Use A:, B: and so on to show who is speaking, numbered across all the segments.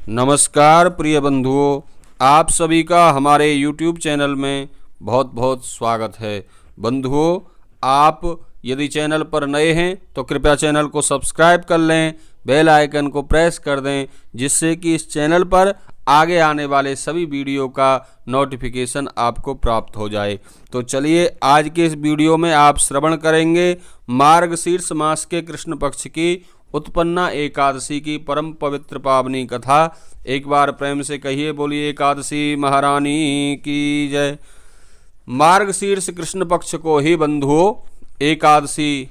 A: नमस्कार प्रिय बंधुओं, आप सभी का हमारे YouTube चैनल में बहुत बहुत स्वागत है। बंधुओं, आप यदि चैनल पर नए हैं तो कृपया चैनल को सब्सक्राइब कर लें, बेल आइकन को प्रेस कर दें, जिससे कि इस चैनल पर आगे आने वाले सभी वीडियो का नोटिफिकेशन आपको प्राप्त हो जाए। तो चलिए आज के इस वीडियो में आप श्रवण करेंगे मार्गशीर्ष मास के कृष्ण पक्ष की उत्पन्ना एकादशी की परम पवित्र पावनी कथा। एक बार प्रेम से कहिए, बोलिए एकादशी महारानी की जय। मार्गशीर्ष कृष्ण पक्ष को ही बंधुओं एकादशी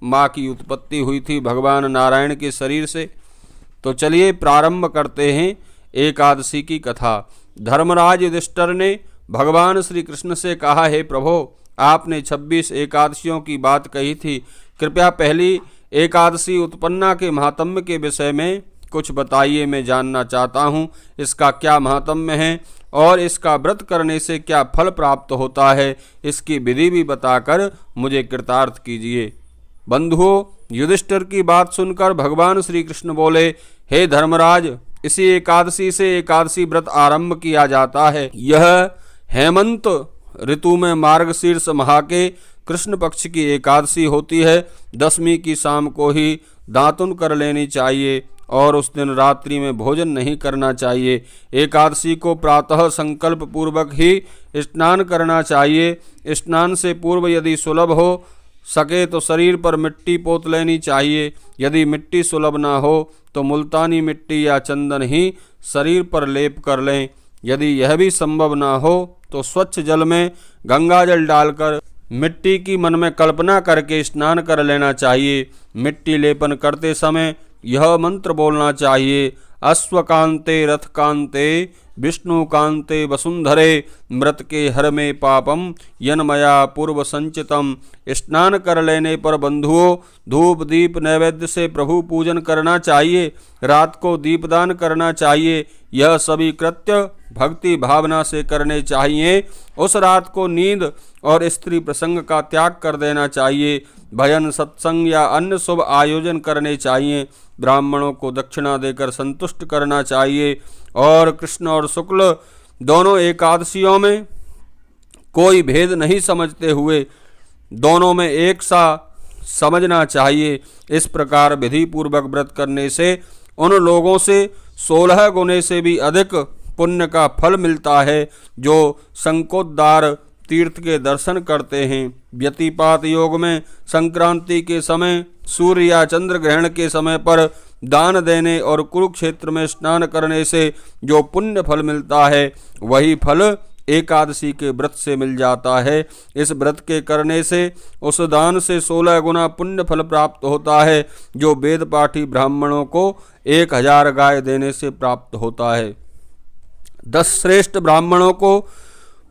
A: माँ की उत्पत्ति हुई थी भगवान नारायण के शरीर से। तो चलिए प्रारंभ करते हैं एकादशी की कथा। धर्मराज युधिष्ठिर ने भगवान श्री कृष्ण से कहा, हे प्रभो, आपने 26 एकादशियों की बात कही थी, कृपया पहली एकादशी उत्पन्ना के महात्म्य के विषय में कुछ बताइए। मैं जानना चाहता हूँ इसका क्या महात्म्य है और इसका व्रत करने से क्या फल प्राप्त होता है, इसकी विधि भी बताकर मुझे कृतार्थ कीजिए। बंधुओं, युधिष्ठिर की बात सुनकर भगवान श्री कृष्ण बोले, हे धर्मराज, इसी एकादशी से एकादशी व्रत आरंभ किया जाता है। यह हेमंत ऋतु में मार्गशीर्ष माह के कृष्ण पक्ष की एकादशी होती है। दशमी की शाम को ही दातुन कर लेनी चाहिए और उस दिन रात्रि में भोजन नहीं करना चाहिए। एकादशी को प्रातः संकल्प पूर्वक ही स्नान करना चाहिए। स्नान से पूर्व यदि सुलभ हो सके तो शरीर पर मिट्टी पोत लेनी चाहिए। यदि मिट्टी सुलभ ना हो तो मुल्तानी मिट्टी या चंदन ही शरीर पर लेप कर लें। यदि यह भी संभव ना हो तो स्वच्छ जल में गंगा जल डालकर मिट्टी की मन में कल्पना करके स्नान कर लेना चाहिए। मिट्टी लेपन करते समय यह मंत्र बोलना चाहिए, अश्वकांते रथकांते विष्णुकांते वसुंधरे मृत के हर में पापम यन्मया पूर्व संचितम। स्नान कर लेने पर बंधुओं धूप दीप नैवेद्य से प्रभु पूजन करना चाहिए। रात को दीपदान करना चाहिए। यह सभी कृत्य भक्ति भावना से करने चाहिए। उस रात को नींद और स्त्री प्रसंग का त्याग कर देना चाहिए। भजन सत्संग या अन्य शुभ आयोजन करने चाहिए। ब्राह्मणों को दक्षिणा देकर संतुष्ट करना चाहिए और कृष्ण और शुक्ल दोनों एकादशियों में कोई भेद नहीं समझते हुए दोनों में एक सा समझना चाहिए। इस प्रकार विधि पूर्वक व्रत करने से उन लोगों से 16 गुने से भी अधिक पुण्य का फल मिलता है जो संकोद्धार तीर्थ के दर्शन करते हैं। व्यतिपात योग में संक्रांति के समय, सूर्य या चंद्र ग्रहण के समय पर दान देने और कुरुक्षेत्र में स्नान करने से जो पुण्य फल मिलता है वही फल एकादशी के व्रत से मिल जाता है। इस व्रत के करने से उस दान से 16 गुना पुण्य फल प्राप्त होता है जो वेद पाठी ब्राह्मणों को 1000 गाय देने से प्राप्त होता है। 10 श्रेष्ठ ब्राह्मणों को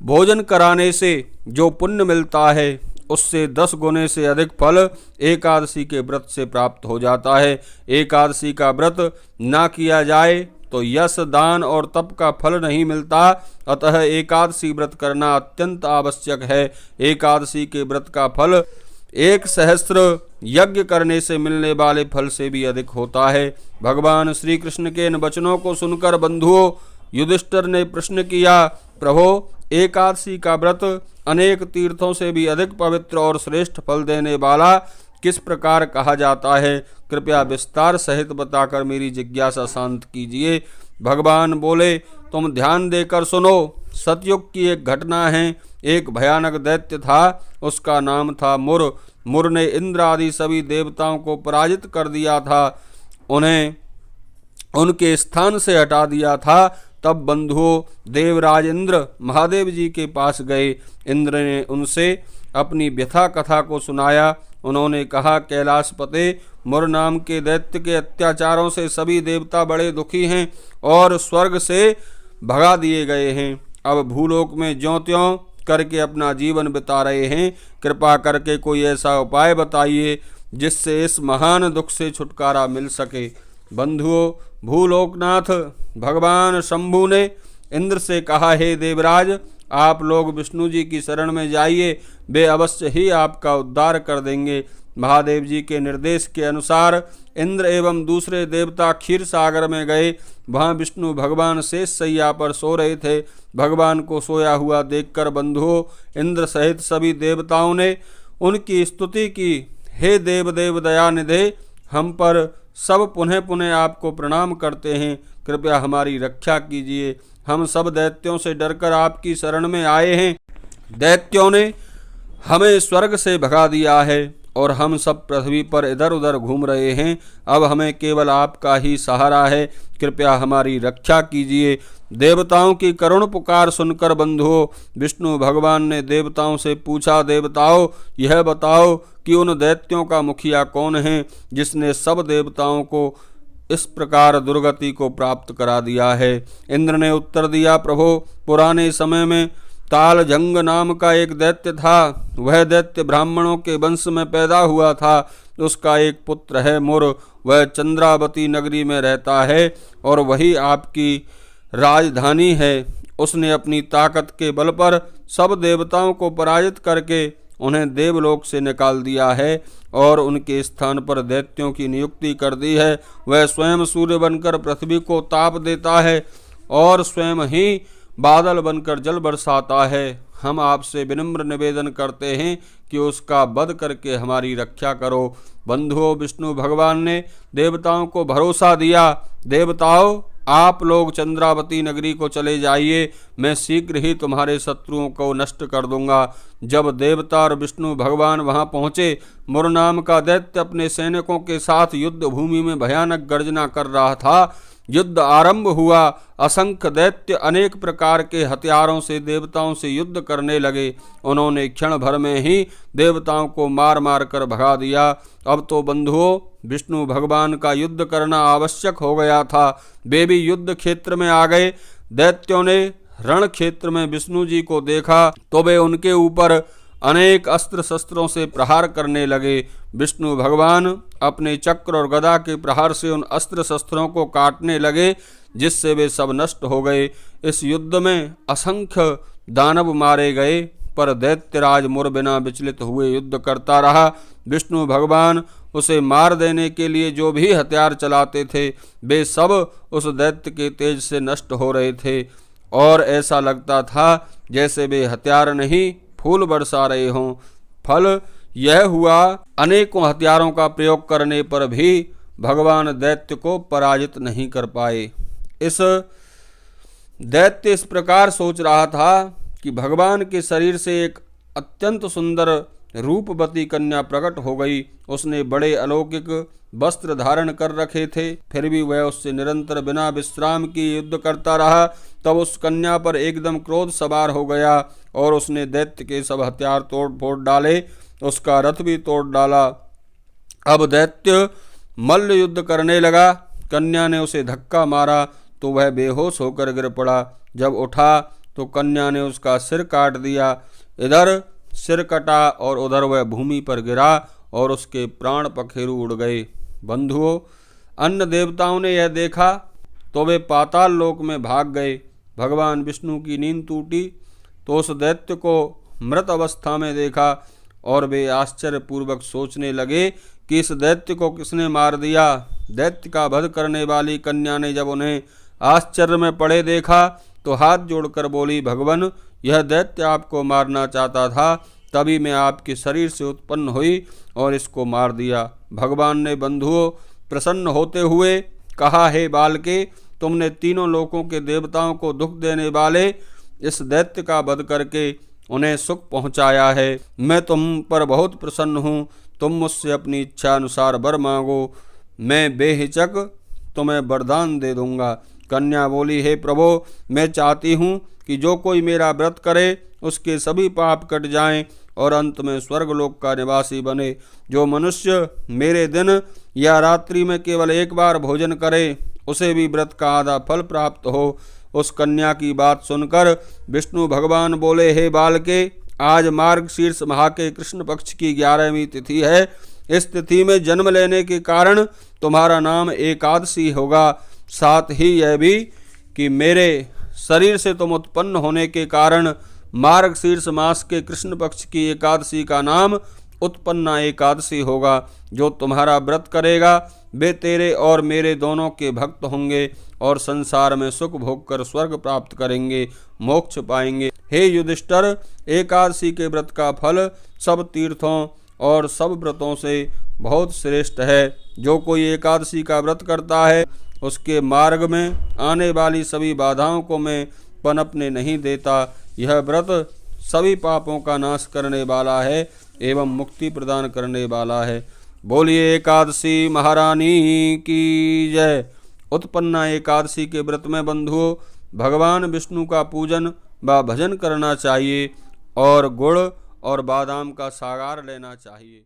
A: भोजन कराने से जो पुण्य मिलता है उससे 10 गुने से अधिक फल एकादशी के व्रत से प्राप्त हो जाता है। एकादशी का व्रत ना किया जाए तो यश दान और तप का फल नहीं मिलता, अतः एकादशी व्रत करना अत्यंत आवश्यक है। एकादशी के व्रत का फल 1 सहस्त्र यज्ञ करने से मिलने वाले फल से भी अधिक होता है। भगवान श्री कृष्ण के इन वचनों को सुनकर बंधुओं युधिष्ठिर ने प्रश्न किया, प्रभो, एकादशी का व्रत अनेक तीर्थों से भी अधिक पवित्र और श्रेष्ठ फल देने वाला किस प्रकार कहा जाता है? कृपया विस्तार सहित बताकर मेरी जिज्ञासा शांत कीजिए। भगवान बोले, तुम ध्यान देकर सुनो। सतयुग की एक घटना है। एक भयानक दैत्य था, उसका नाम था मुर। मुर ने इंद्र आदि सभी देवताओं को पराजित कर दिया था, उन्हें उनके स्थान से हटा दिया था। तब बंधुओं देवराज इंद्र महादेव जी के पास गए। इंद्र ने उनसे अपनी व्यथा कथा को सुनाया। उन्होंने कहा, कैलाशपते, मुर नाम के दैत्य के अत्याचारों से सभी देवता बड़े दुखी हैं और स्वर्ग से भगा दिए गए हैं। अब भूलोक में ज्यों त्यों करके अपना जीवन बिता रहे हैं। कृपा करके कोई ऐसा उपाय बताइए जिससे इस महान दुख से छुटकारा मिल सके। बंधुओं, भूलोकनाथ भगवान शंभु ने इंद्र से कहा, हे देवराज, आप लोग विष्णु जी की शरण में जाइए, वे अवश्य ही आपका उद्धार कर देंगे। महादेव जी के निर्देश के अनुसार इंद्र एवं दूसरे देवता क्षीर सागर में गए। वहाँ विष्णु भगवान शेष शैया पर सो रहे थे। भगवान को सोया हुआ देखकर बंधुओं इंद्र सहित सभी देवताओं ने उनकी स्तुति की। हे देवदेव दयानिधे, हम पर सब पुनः पुनः आपको प्रणाम करते हैं, कृपया हमारी रक्षा कीजिए। हम सब दैत्यों से डरकर आपकी शरण में आए हैं। दैत्यों ने हमें स्वर्ग से भगा दिया है और हम सब पृथ्वी पर इधर उधर घूम रहे हैं। अब हमें केवल आपका ही सहारा है, कृपया हमारी रक्षा कीजिए। देवताओं की करुण पुकार सुनकर बंधुओं विष्णु भगवान ने देवताओं से पूछा, देवताओं यह बताओ कि उन दैत्यों का मुखिया कौन है जिसने सब देवताओं को इस प्रकार दुर्गति को प्राप्त करा दिया है। इंद्र ने उत्तर दिया, प्रभो पुराने समय में तालजंग नाम का एक दैत्य था। वह दैत्य ब्राह्मणों के वंश में पैदा हुआ था। उसका एक पुत्र है मुर, वह चंद्रावती नगरी में रहता है और वही आपकी राजधानी है। उसने अपनी ताकत के बल पर सब देवताओं को पराजित करके उन्हें देवलोक से निकाल दिया है और उनके स्थान पर दैत्यों की नियुक्ति कर दी है। वह स्वयं सूर्य बनकर पृथ्वी को ताप देता है और स्वयं ही बादल बनकर जल बरसाता है। हम आपसे विनम्र निवेदन करते हैं कि उसका वध करके हमारी रक्षा करो। बंधुओं विष्णु भगवान ने देवताओं को भरोसा दिया, देवताओं आप लोग चंद्रावती नगरी को चले जाइए, मैं शीघ्र ही तुम्हारे शत्रुओं को नष्ट कर दूंगा। जब देवता और विष्णु भगवान वहां पहुंचे, मुर नाम का दैत्य अपने सैनिकों के साथ युद्ध भूमि में भयानक गर्जना कर रहा था। युद्ध आरंभ हुआ। असंख्य दैत्य अनेक प्रकार के हथियारों से देवताओं से युद्ध करने लगे। उन्होंने क्षण भर में ही देवताओं को मार मार कर भगा दिया। अब तो बंधुओं विष्णु भगवान का युद्ध करना आवश्यक हो गया था। वे भी युद्ध क्षेत्र में आ गए। दैत्यों ने रण क्षेत्र में विष्णु जी को देखा तो वे उनके ऊपर अनेक अस्त्र शस्त्रों से प्रहार करने लगे। विष्णु भगवान अपने चक्र और गदा के प्रहार से उन अस्त्र शस्त्रों को काटने लगे, जिससे वे सब नष्ट हो गए। इस युद्ध में असंख्य दानव मारे गए, पर दैत्यराज मुर बिना विचलित हुए युद्ध करता रहा। विष्णु भगवान उसे मार देने के लिए जो भी हथियार चलाते थे, वे सब उस दैत्य के तेज से नष्ट हो रहे थे और ऐसा लगता था जैसे वे हथियार नहीं फूल बरसा रहे हों। फल यह हुआ, अनेकों हथियारों का प्रयोग करने पर भी भगवान दैत्य को पराजित नहीं कर पाए। इस दैत्य इस प्रकार सोच रहा था कि भगवान के शरीर से एक अत्यंत सुंदर रूपवती कन्या प्रकट हो गई। उसने बड़े अलौकिक वस्त्र धारण कर रखे थे, फिर भी वह उससे निरंतर बिना विश्राम की युद्ध करता रहा। तब उस कन्या पर एकदम क्रोध सवार हो गया और उसने दैत्य के सब हथियार तोड़ फोड़ डाले, उसका रथ भी तोड़ डाला। अब दैत्य मल्ल युद्ध करने लगा। कन्या ने उसे धक्का मारा तो वह बेहोश होकर गिर पड़ा। जब उठा तो कन्या ने उसका सिर काट दिया। इधर सिर कटा और उधर वह भूमि पर गिरा और उसके प्राण पखेरु उड़ गए। बंधुओं अन्य देवताओं ने यह देखा तो वे पाताल लोक में भाग गए। भगवान विष्णु की नींद टूटी तो उस दैत्य को मृत अवस्था में देखा और वे आश्चर्यपूर्वक सोचने लगे कि इस दैत्य को किसने मार दिया। दैत्य का वध करने वाली कन्या ने जब उन्हें आश्चर्य में पड़े देखा तो हाथ जोड़कर बोली, भगवान यह दैत्य आपको मारना चाहता था, तभी मैं आपके शरीर से उत्पन्न हुई और इसको मार दिया। भगवान ने बंधुओं प्रसन्न होते हुए कहा, हे बालके, तुमने तीनों लोकों के देवताओं को दुख देने वाले इस दैत्य का वध करके उन्हें सुख पहुंचाया है। मैं तुम पर बहुत प्रसन्न हूँ। तुम मुझसे अपनी इच्छा अनुसार वर मांगो, मैं बेहिचक तुम्हें वरदान दे दूंगा। कन्या बोली, हे प्रभु, मैं चाहती हूँ कि जो कोई मेरा व्रत करे उसके सभी पाप कट जाएं और अंत में स्वर्गलोक का निवासी बने। जो मनुष्य मेरे दिन या रात्रि में केवल एक बार भोजन करे उसे भी व्रत का आधा फल प्राप्त हो। उस कन्या की बात सुनकर विष्णु भगवान बोले, हे बालके, आज मार्गशीर्ष माह के कृष्ण पक्ष की 11वीं तिथि है। इस तिथि में जन्म लेने के कारण तुम्हारा नाम एकादशी होगा। साथ ही यह भी कि मेरे शरीर से तुम उत्पन्न होने के कारण मार्गशीर्ष मास के कृष्ण पक्ष की एकादशी का नाम उत्पन्ना एकादशी होगा। जो तुम्हारा व्रत करेगा वे तेरे और मेरे दोनों के भक्त होंगे और संसार में सुख भोग कर स्वर्ग प्राप्त करेंगे, मोक्ष पाएंगे। हे युधिष्ठिर, एकादशी के व्रत का फल सब तीर्थों और सब व्रतों से बहुत श्रेष्ठ है। जो कोई एकादशी का व्रत करता है उसके मार्ग में आने वाली सभी बाधाओं को मैं पनपने नहीं देता। यह व्रत सभी पापों का नाश करने वाला है एवं मुक्ति प्रदान करने वाला है। बोलिए एकादशी महारानी की जय। उत्पन्ना एकादशी के व्रत में बंधुओं भगवान विष्णु का पूजन व भजन करना चाहिए और गुड़ और बादाम का सागार लेना चाहिए।